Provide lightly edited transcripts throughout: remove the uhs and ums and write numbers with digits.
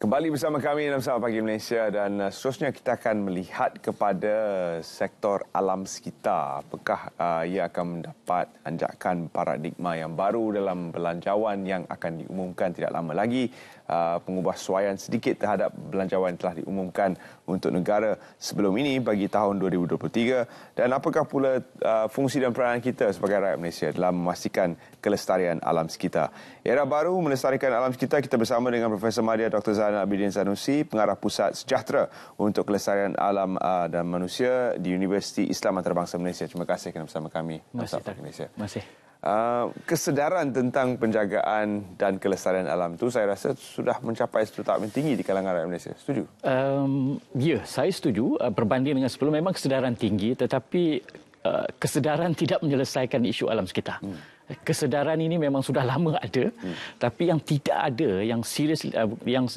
Kembali bersama kami dalam Selamat Pagi Malaysia dan seterusnya kita akan melihat kepada sektor alam sekitar. Apakah ia akan mendapat anjakan paradigma yang baru dalam belanjawan yang akan diumumkan tidak lama lagi. Pengubahsuaian sedikit terhadap belanjawan yang telah diumumkan untuk negara sebelum ini bagi tahun 2023 dan apakah pula fungsi dan peranan kita sebagai rakyat Malaysia dalam memastikan kelestarian alam sekitar. Era baru melestarikan alam sekitar, kita bersama dengan Profesor Madya Dr. Zainal Abidin Sanusi, Pengarah Pusat Sejahtera untuk Kelestarian Alam dan Manusia di Universiti Islam Antarabangsa Malaysia. Terima kasih kerana bersama kami. Terima kasih. Terima kasih. Kesedaran tentang penjagaan dan kelestarian alam itu saya rasa sudah mencapai satu tahap yang tinggi di kalangan rakyat Malaysia. Setuju? Ya, saya setuju. Berbanding dengan sebelum memang kesedaran tinggi, tetapi kesedaran tidak menyelesaikan isu alam sekitar. Kesedaran ini memang sudah lama ada, tapi yang tidak ada, yang serius,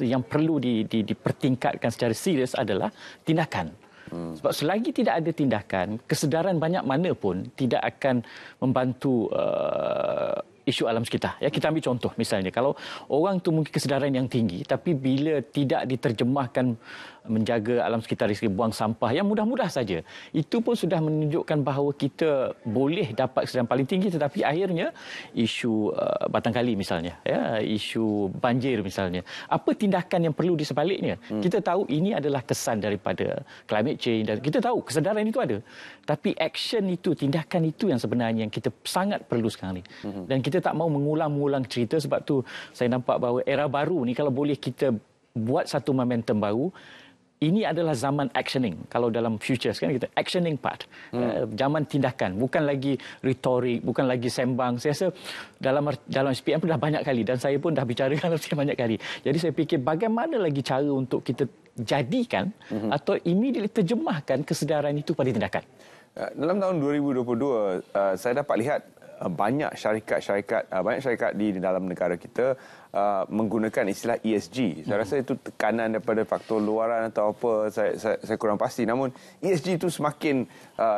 yang perlu dipertingkatkan secara serius adalah tindakan. Sebab selagi tidak ada tindakan, kesedaran banyak mana pun tidak akan membantu isu alam sekitar. Ya, kita ambil contoh misalnya, kalau orang tu mungkin kesedaran yang tinggi, tapi bila tidak diterjemahkan menjaga alam sekitar dari segi buang sampah yang mudah-mudah saja, itu pun sudah menunjukkan bahawa kita boleh dapat kesedaran paling tinggi, tetapi akhirnya isu batang kali misalnya, ya, isu banjir misalnya, apa tindakan yang perlu di sebaliknya? Kita tahu ini adalah kesan daripada climate change dan kita tahu kesedaran itu ada, tapi action itu, tindakan itu yang sebenarnya yang kita sangat perlu sekarang ni. Dan kita tak mau mengulang-ulang cerita, sebab tu saya nampak bahawa era baru ni kalau boleh kita buat satu momentum baru, ini adalah zaman actioning. Kalau dalam future sekarang kita actioning part. Zaman tindakan, bukan lagi retorik, bukan lagi sembang. Saya rasa dalam SPM pun dah banyak kali dan saya pun dah bicara dengan banyak kali. Jadi saya fikir bagaimana lagi cara untuk kita jadikan atau immediately terjemahkan kesedaran itu pada tindakan. Dalam tahun 2022 saya dapat lihat banyak syarikat di dalam negara kita menggunakan istilah ESG. Saya rasa itu tekanan daripada faktor luaran atau apa, saya kurang pasti. Namun ESG itu semakin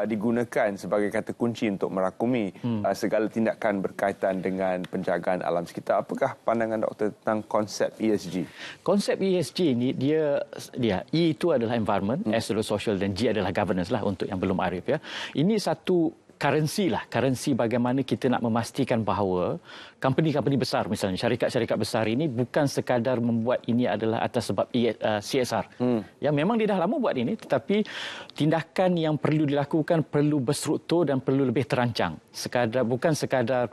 digunakan sebagai kata kunci untuk merakumi segala tindakan berkaitan dengan penjagaan alam sekitar. Apakah pandangan doktor tentang konsep ESG? Konsep ESG ini dia E itu adalah environment, S adalah social dan G adalah governance lah untuk yang belum arif, ya. Ini satu currency bagaimana kita nak memastikan bahawa company-company besar, misalnya syarikat-syarikat besar ini bukan sekadar membuat ini adalah atas sebab CSR. Ya, memang dia dah lama buat ini, tetapi tindakan yang perlu dilakukan perlu berstruktur dan perlu lebih terancang. Bukan sekadar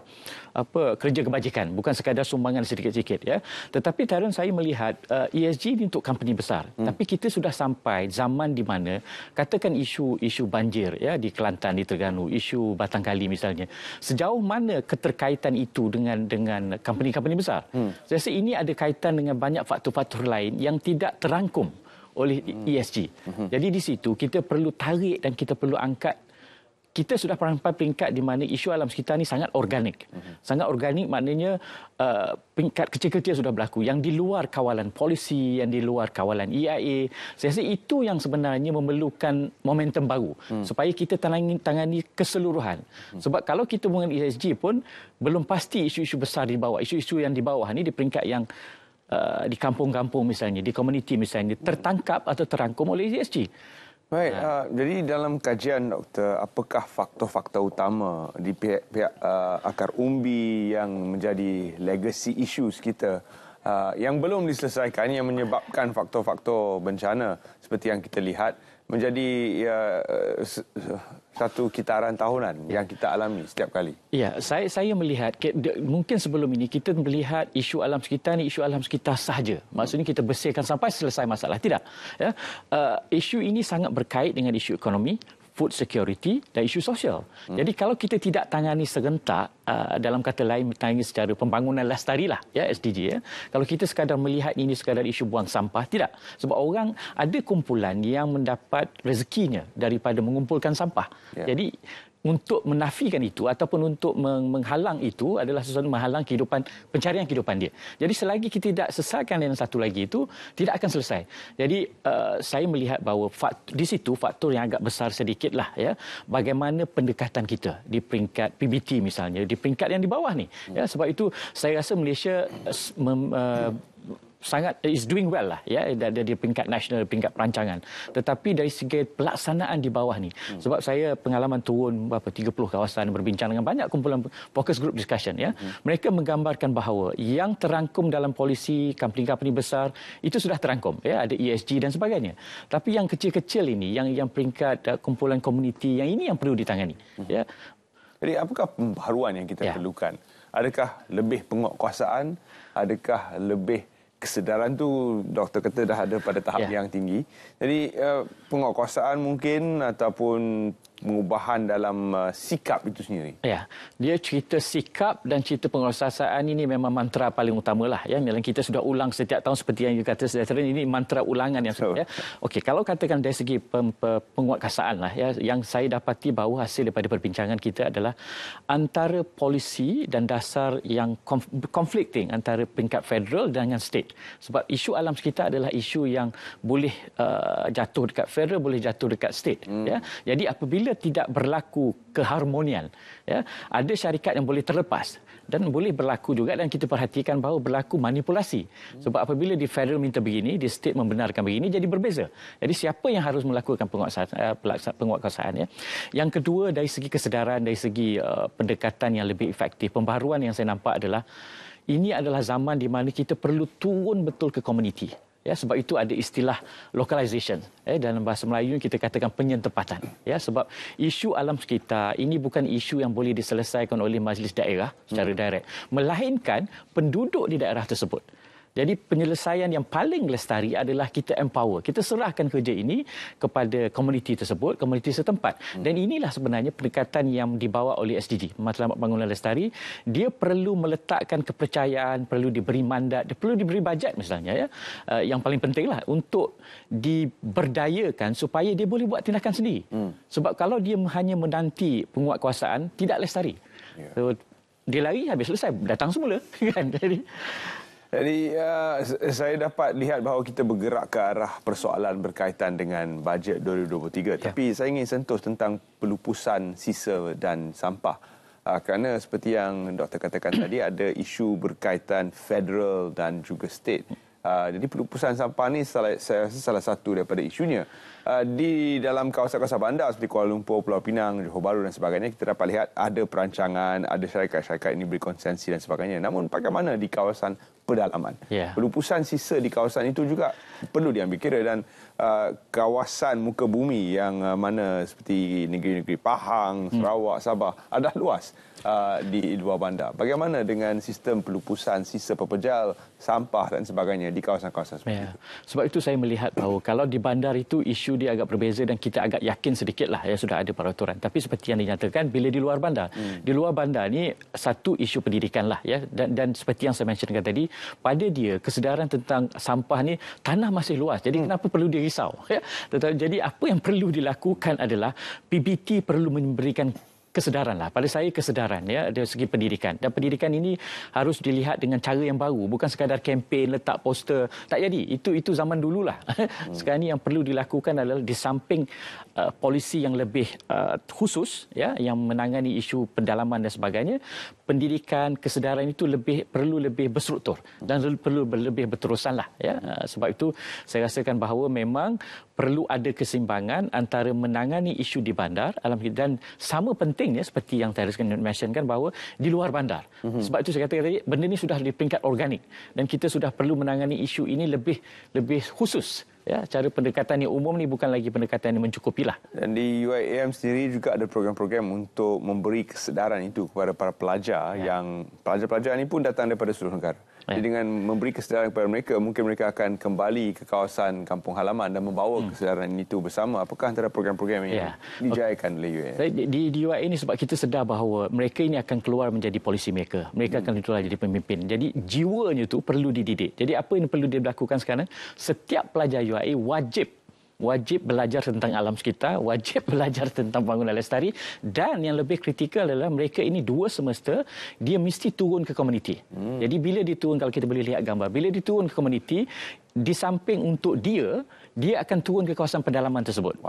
kerja kebajikan, bukan sekadar sumbangan sedikit-sedikit, ya. Tetapi Tarun, saya melihat ESG ini untuk company besar. Tapi kita sudah sampai zaman di mana katakan isu banjir, ya, di Kelantan, di Terengganu, isu batang kali misalnya. Sejauh mana keterkaitan itu dengan company-company besar? Saya rasa ini ada kaitan dengan banyak faktor-faktor lain yang tidak terangkum oleh ESG. Jadi di situ kita perlu tarik dan kita perlu angkat. Kita sudah sampai peringkat di mana isu alam sekitar ini sangat organik. Sangat organik maknanya peringkat kecil-kecil sudah berlaku. Yang di luar kawalan polisi, yang di luar kawalan EIA. Saya rasa itu yang sebenarnya memerlukan momentum baru. Supaya kita tangani keseluruhan. Sebab kalau kita mengenai ESG pun, belum pasti isu-isu besar di bawah. Isu-isu yang di bawah ini di peringkat yang di kampung-kampung misalnya, di komuniti misalnya, tertangkap atau terangkum oleh ESG. Baik, jadi dalam kajian doktor, apakah faktor-faktor utama di pihak akar umbi yang menjadi legacy issues kita yang belum diselesaikan, yang menyebabkan faktor-faktor bencana seperti yang kita lihat menjadi satu kitaran tahunan yang kita alami setiap kali? Ya, saya melihat mungkin sebelum ini kita melihat isu alam sekitar ni isu alam sekitar sahaja. Maksudnya kita bersihkan sampai selesai masalah. Tidak. Ya. Isu ini sangat berkait dengan isu ekonomi, food security dan isu sosial. Jadi kalau kita tidak tangani serentak, dalam kata lain tangani secara pembangunan lestari lah, ya, SDG, ya. Kalau kita sekadar melihat ini sekadar isu buang sampah, tidak. Sebab orang ada kumpulan yang mendapat rezekinya daripada mengumpulkan sampah. Jadi untuk menafikan itu ataupun untuk menghalang itu adalah sesuatu menghalang pencarian kehidupan dia. Jadi selagi kita tidak selesaikan yang satu lagi itu, tidak akan selesai. Jadi saya melihat bahawa di situ faktor yang agak besar sedikitlah, ya, bagaimana pendekatan kita di peringkat PBT misalnya, di peringkat yang di bawah ni. Ya, sebab itu saya rasa Malaysia sangat is doing well lah ya dari peringkat nasional, peringkat perancangan. Tetapi dari segi pelaksanaan di bawah ni, sebab saya pengalaman turun berapa 30 kawasan, berbincang dengan banyak kumpulan focus group discussion ya. Mereka menggambarkan bahawa yang terangkum dalam polisi company-company besar itu sudah terangkum ya, ada ESG dan sebagainya. Tapi yang kecil-kecil ini, yang peringkat kumpulan komuniti, yang ini yang perlu ditangani ya. Jadi apakah pembaharuan yang kita perlukan? Adakah lebih penguatkuasaan? Adakah lebih kesedaran tu doktor kata dah ada pada tahap yang tinggi. Jadi penguatkuasaan mungkin ataupun pengubahan dalam sikap itu sendiri. Ya, dia cerita sikap dan cerita penguatkuasaan ini memang mantra paling utamalah ya. Yang kita sudah ulang setiap tahun seperti yang you kata sejahtera, ini mantra ulangan yang ya. Okey, kalau katakan dari segi penguatkuasaan lah ya, yang saya dapati bahawa hasil daripada perbincangan kita adalah antara polisi dan dasar yang conflicting antara peringkat federal dengan state. Sebab isu alam sekitar adalah isu yang boleh jatuh dekat federal, boleh jatuh dekat state ya. Jadi apabila tidak berlaku keharmonian ya, ada syarikat yang boleh terlepas dan boleh berlaku juga, dan kita perhatikan bahawa berlaku manipulasi. Sebab apabila di federal minta begini, di state membenarkan begini, jadi berbeza. Jadi siapa yang harus melakukan penguatkuasaan ya. Yang kedua, dari segi kesedaran, dari segi pendekatan yang lebih efektif, pembaharuan yang saya nampak adalah ini adalah zaman di mana kita perlu turun betul ke komuniti. Ya, sebab itu ada istilah localization. Dalam bahasa Melayu kita katakan penyentepatan. Ya, sebab isu alam sekitar ini bukan isu yang boleh diselesaikan oleh majlis daerah secara direct, melainkan penduduk di daerah tersebut. Jadi penyelesaian yang paling lestari adalah kita empower. Kita serahkan kerja ini kepada komuniti tersebut, komuniti setempat. Dan inilah sebenarnya pendekatan yang dibawa oleh SDG, Matlamat Bangunan Lestari. Dia perlu meletakkan kepercayaan, perlu diberi mandat, perlu diberi bajet misalnya ya. Yang paling pentinglah untuk diberdayakan supaya dia boleh buat tindakan sendiri. Sebab kalau dia hanya menanti penguatkuasaan, tidak lestari. So, dia lari habis selesai, datang semula kan. Jadi saya dapat lihat bahawa kita bergerak ke arah persoalan berkaitan dengan bajet 2023. Tapi saya ingin sentuh tentang pelupusan sisa dan sampah. Kerana seperti yang doktor katakan tadi, ada isu berkaitan federal dan juga state. Jadi pelupusan sampah ni saya rasa salah satu daripada isunya. Di dalam kawasan-kawasan bandar seperti Kuala Lumpur, Pulau Pinang, Johor Bahru dan sebagainya, kita dapat lihat ada perancangan, ada syarikat-syarikat ini beri konsensi dan sebagainya. Namun bagaimana di kawasan pedalaman? Pelupusan sisa di kawasan itu juga perlu diambil kira, dan kawasan muka bumi yang mana seperti negeri-negeri Pahang, Sarawak, Sabah adalah luas di luar bandar. Bagaimana dengan sistem pelupusan sisa pepejal, sampah dan sebagainya di kawasan-kawasan seperti itu? Sebab itu saya melihat bahawa kalau di bandar itu isu dia agak berbeza dan kita agak yakin sedikitlah ya sudah ada peraturan. Tapi seperti yang dinyatakan bila di luar bandar, di luar bandar ni satu isu pendidikan lah ya, dan seperti yang saya mentionkan tadi, pada dia kesedaran tentang sampah ni, tanah masih luas. Jadi kenapa perlu dirisau ya? Jadi apa yang perlu dilakukan adalah PBT perlu memberikan kesedaran lah. Pada saya kesedaran ya dari segi pendidikan. Dan pendidikan ini harus dilihat dengan cara yang baru, bukan sekadar kempen, letak poster. Tak jadi. Itu zaman dululah. Sekarang ini yang perlu dilakukan adalah di samping polisi yang lebih khusus ya, yang menangani isu pendalaman dan sebagainya, pendidikan, kesedaran itu perlu lebih berstruktur dan perlu lebih berterusan lah ya. Sebab itu saya rasakan bahawa memang perlu ada keseimbangan antara menangani isu di bandar dan sama pentingnya seperti yang tadi saya mentionkan bahawa di luar bandar. Sebab itu saya katakan tadi, benda ini sudah di peringkat organik dan kita sudah perlu menangani isu ini lebih khusus. Ya, cara pendekatan yang umum ni bukan lagi pendekatan yang mencukupilah. Dan di UiAM sendiri juga ada program-program untuk memberi kesedaran itu kepada para pelajar yang pelajar-pelajar ini pun datang daripada seluruh negara. Jadi dengan memberi kesedaran kepada mereka, mungkin mereka akan kembali ke kawasan kampung halaman dan membawa kesedaran itu bersama. Apakah antara program-program yang dijayakan oleh UiAM? Di UiAM ini sebab kita sedar bahawa mereka ini akan keluar menjadi policy maker. Mereka akan keluar jadi pemimpin. Jadi jiwanya itu perlu dididik. Jadi apa yang perlu dilakukan sekarang? Setiap pelajar UiAM wajib belajar tentang alam sekitar, wajib belajar tentang bangunan lestari, dan yang lebih kritikal adalah mereka ini 2 semester dia mesti turun ke komuniti. Jadi bila dia turun, kalau kita boleh lihat gambar, bila dia turun ke komuniti, di samping untuk dia akan turun ke kawasan pedalaman tersebut.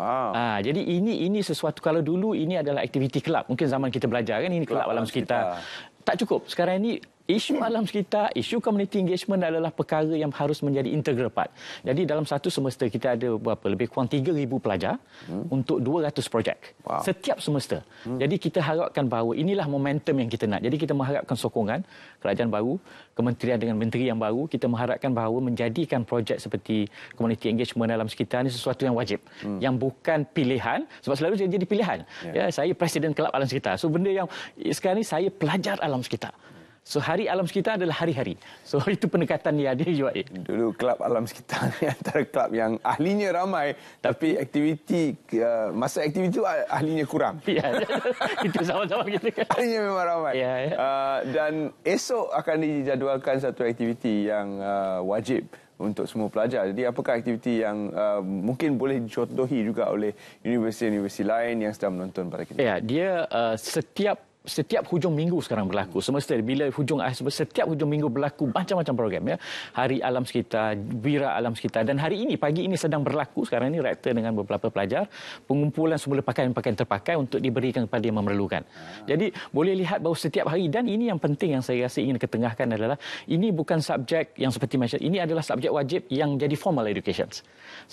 Jadi ini sesuatu, kalau dulu ini adalah aktiviti kelab. Mungkin zaman kita belajar kan ini kelab alam sekitar. Tak cukup. Sekarang ini Isu alam sekitar, isu community engagement adalah perkara yang harus menjadi integral part. Jadi dalam satu semester kita ada lebih kurang 3,000 pelajar untuk 200 projek. Wow. Setiap semester. Jadi kita harapkan bahawa inilah momentum yang kita nak. Jadi kita mengharapkan sokongan kerajaan baru, kementerian dengan menteri yang baru, kita mengharapkan bahawa menjadikan projek seperti community engagement alam sekitar ini sesuatu yang wajib. Yang bukan pilihan, sebab selalu jadi pilihan. Ya, saya presiden kelab alam sekitar. So benda yang sekarang ni saya pelajar alam sekitar. So hari alam sekitar adalah hari-hari. So itu pendekatan dia ada juga. Dulu kelab alam sekitar ni antara kelab yang ahlinya ramai tapi aktiviti masa aktiviti itu ahlinya kurang. Ya, itu sama-sama kita. Ahlinya memang ramai. Ya. Dan esok akan dijadualkan satu aktiviti yang wajib untuk semua pelajar. Jadi apakah aktiviti yang mungkin boleh dicontohi juga oleh universiti-universiti lain yang sedang menonton pada kita? Ya, dia setiap hujung minggu sekarang berlaku. Semesta bila setiap hujung minggu berlaku macam-macam program, ya. Hari alam sekitar, Wira alam sekitar, dan hari ini pagi ini sedang berlaku sekarang ini rektor dengan beberapa pelajar pengumpulan semula pakaian-pakaian terpakai untuk diberikan kepada yang memerlukan. Jadi boleh lihat bahawa setiap hari, dan ini yang penting yang saya rasa ingin ketengahkan adalah ini bukan subjek yang seperti macam ini adalah subjek wajib yang jadi formal education.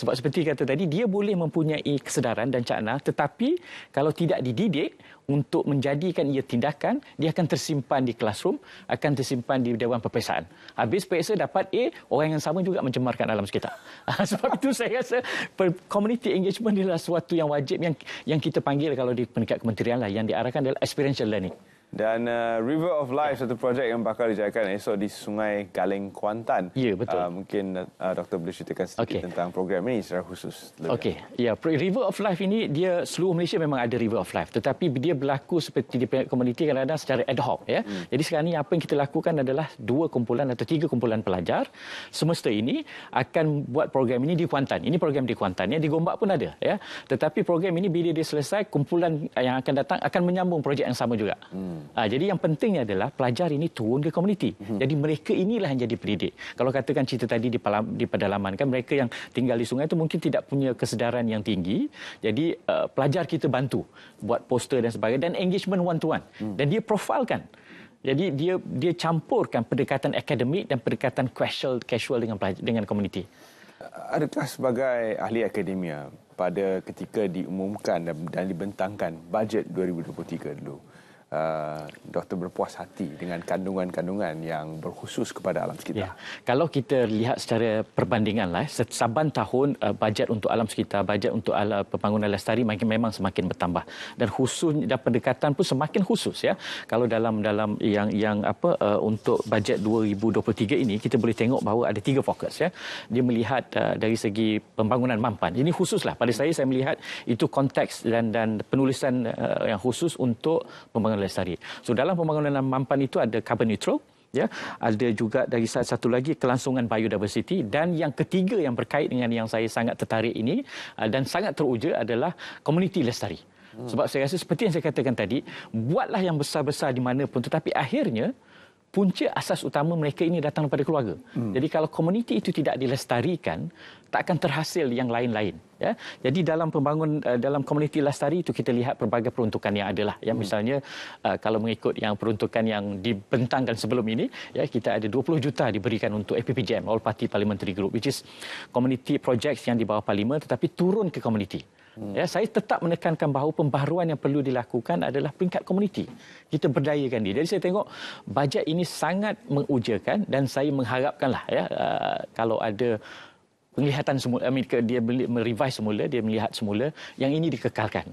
Sebab seperti kata tadi, dia boleh mempunyai kesedaran dan cakna, tetapi kalau tidak dididik untuk menjadikan ia tindakan, dia akan tersimpan di classroom, akan tersimpan di Dewan Peperiksaan. Habis periksa dapat A, orang yang sama juga mencemarkan alam sekitar. Sebab itu saya rasa community engagement adalah sesuatu yang wajib yang kita panggil kalau di peringkat kementerian lah, yang diarahkan adalah experiential learning. Dan River of Life, satu projek yang bakal dijayakan esok di Sungai Galeng, Kuantan. Ya, betul. Mungkin Dr. boleh ceritakan sedikit tentang program ini secara khusus. Okey. Ya, River of Life ini dia seluruh Malaysia memang ada River of Life, tetapi dia berlaku seperti di komuniti kadang-kadang secara ad hoc, ya. Jadi sekarang ni apa yang kita lakukan adalah 2 kumpulan atau 3 kumpulan pelajar semesta ini akan buat program ini di Kuantan. Ini program di Kuantan, ya, di Gombak pun ada, ya. Tetapi program ini bila dia selesai, kumpulan yang akan datang akan menyambung projek yang sama juga. Jadi yang pentingnya adalah pelajar ini turun ke komuniti. Jadi mereka inilah yang jadi pendidik. Kalau katakan cerita tadi di pedalaman, kan mereka yang tinggal di sungai itu mungkin tidak punya kesedaran yang tinggi. Jadi pelajar kita bantu buat poster dan sebagainya, dan engagement one to one. Dan dia profilkan. Jadi dia campurkan pendekatan akademik dan pendekatan casual dengan komuniti. Adakah sebagai ahli akademia pada ketika diumumkan dan dibentangkan bajet 2023 dulu, Doktor berpuas hati dengan kandungan-kandungan yang berkhusus kepada alam sekitar? Ya. Kalau kita lihat secara perbandingan lah, saban tahun bajet untuk alam sekitar, bajet untuk pembangunan lestari memang semakin bertambah, dan khusus dan pendekatan pun semakin khusus, ya. Kalau dalam untuk bajet 2023 ini kita boleh tengok bahawa ada 3 fokus, ya. Dia melihat dari segi pembangunan mampan. Ini khususlah pada saya melihat itu konteks dan penulisan yang khusus untuk pembangunan lestari. So dalam pembangunan mampan itu ada carbon neutral, ya, ada juga dari satu lagi kelangsungan biodiversity, dan yang ketiga yang berkait dengan yang saya sangat tertarik ini dan sangat teruja adalah komuniti lestari. Sebab saya rasa seperti yang saya katakan tadi, buatlah yang besar-besar di mana pun, tetapi akhirnya punca asas utama mereka ini datang daripada keluarga. Jadi kalau komuniti itu tidak dilestarikan, tak akan terhasil yang lain-lain, ya. Jadi dalam dalam komuniti lestari itu kita lihat pelbagai peruntukan yang adalah, ya. Misalnya kalau mengikut yang peruntukan yang dibentangkan sebelum ini, ya, kita ada 20 juta diberikan untuk APPGM, All Party Parliamentary Group, which is community projects yang di bawah parlimen tetapi turun ke komuniti. Ya, saya tetap menekankan bahawa pembaharuan yang perlu dilakukan adalah peringkat komuniti. Kita berdayakan dia. Jadi saya tengok bajet ini sangat mengujakan, dan saya mengharapkanlah, ya, kalau ada penglihatan semula, dia merevise semula, dia melihat semula, yang ini dikekalkan.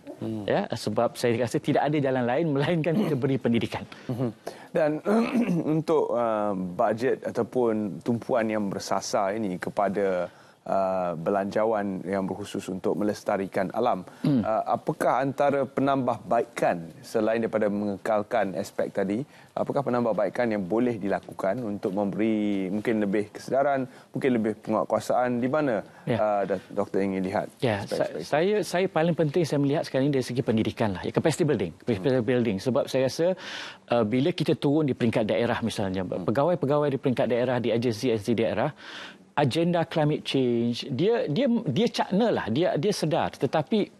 Ya, sebab saya rasa tidak ada jalan lain melainkan kita beri pendidikan. Dan untuk bajet ataupun tumpuan yang bersasar ini kepada belanjawan yang berkhusus untuk melestarikan alam, apakah antara penambahbaikan selain daripada mengekalkan aspek tadi, apakah penambahbaikan yang boleh dilakukan untuk memberi mungkin lebih kesedaran, mungkin lebih penguatkuasaan, di mana doktor ingin lihat? Ya, saya paling penting saya melihat sekarang ini dari segi pendidikan lah, ya, capacity building. Sebab saya rasa bila kita turun di peringkat daerah misalnya, pegawai-pegawai di peringkat daerah, di agensi daerah, agenda climate change dia cakna lah, dia sedar, tetapi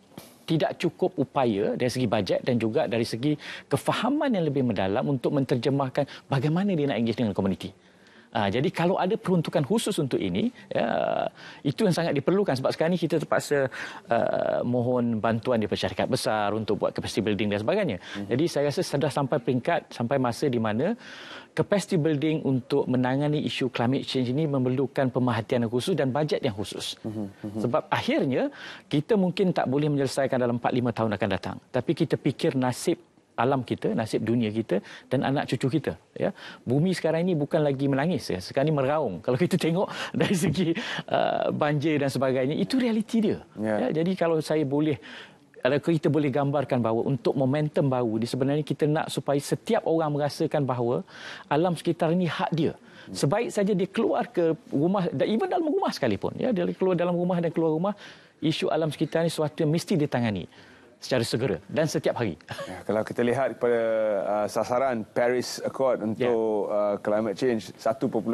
tidak cukup upaya dari segi bajet dan juga dari segi kefahaman yang lebih mendalam untuk menterjemahkan bagaimana dia nak engage dengan komuniti. Jadi kalau ada peruntukan khusus untuk ini, itu yang sangat diperlukan sebab sekarang ni kita terpaksa mohon bantuan daripada syarikat besar untuk buat capacity building dan sebagainya. Jadi saya rasa sudah sampai masa di mana capacity building untuk menangani isu climate change ini memerlukan pemerhatian yang khusus dan bajet yang khusus. Sebab akhirnya kita mungkin tak boleh menyelesaikan dalam 4-5 tahun akan datang. Tapi kita fikir nasib alam kita, nasib dunia kita dan anak cucu kita. Ya. Bumi sekarang ini bukan lagi menangis. Ya. Sekarang ini meraung. Kalau kita tengok dari segi banjir dan sebagainya, itu realiti dia. Ya. Jadi kalau kita boleh gambarkan bahawa untuk momentum baru ni sebenarnya kita nak supaya setiap orang merasakan bahawa alam sekitar ini hak dia. Sebaik saja dia keluar ke rumah, even dalam rumah sekalipun. Ya, dia keluar dalam rumah dan keluar rumah, isu alam sekitar ini sesuatu yang mesti ditangani secara segera dan setiap hari. Ya, kalau kita lihat pada sasaran Paris Accord untuk climate change 1.5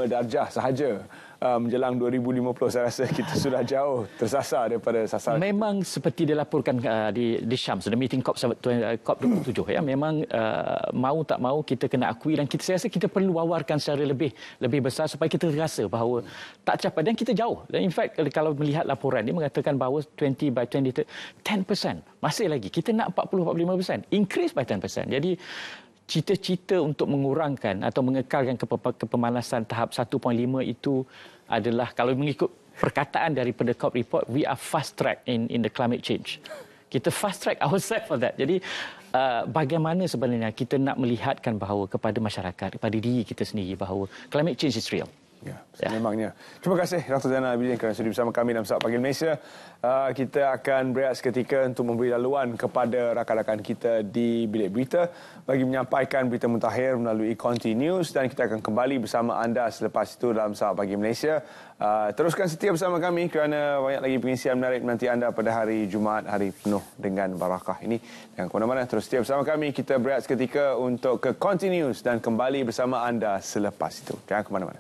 darjah sahaja menjelang 2050, saya rasa kita sudah jauh tersasar daripada sasaran. Memang seperti dilaporkan di Syams, the meeting COP27 ya, memang mau tak mau kita kena akui dan saya rasa kita perlu wawarkan secara lebih besar supaya kita rasa bahawa tak capai dan kita jauh. Dan in fact kalau melihat laporan dia mengatakan bahawa 20 by 20 10% masih lagi kita nak 40-45%, increase by 10%. Jadi cita-cita untuk mengurangkan atau mengekalkan kepemanasan tahap 1.5 itu adalah, kalau mengikut perkataan daripada COP report, we are fast track in the climate change. Kita fast track ourselves for that. Jadi bagaimana sebenarnya kita nak melihatkan bahawa kepada masyarakat, kepada diri kita sendiri bahawa climate change is real. Ya, memangnya. Terima kasih Dr. Zainal Abidin kerana sudi bersama kami dalam Saat Pagi Malaysia. Kita akan berehat seketika untuk memberi laluan kepada rakan-rakan kita di Bilik Berita bagi menyampaikan berita mutakhir melalui Konti News, dan kita akan kembali bersama anda selepas itu dalam Saat Pagi Malaysia. Teruskan setia bersama kami kerana banyak lagi pengisian menarik menanti anda pada hari Jumaat, hari penuh dengan barakah ini. Jangan ke mana-mana, terus setia bersama kami. Kita berehat seketika untuk ke Konti News dan kembali bersama anda selepas itu. Jangan ke mana-mana.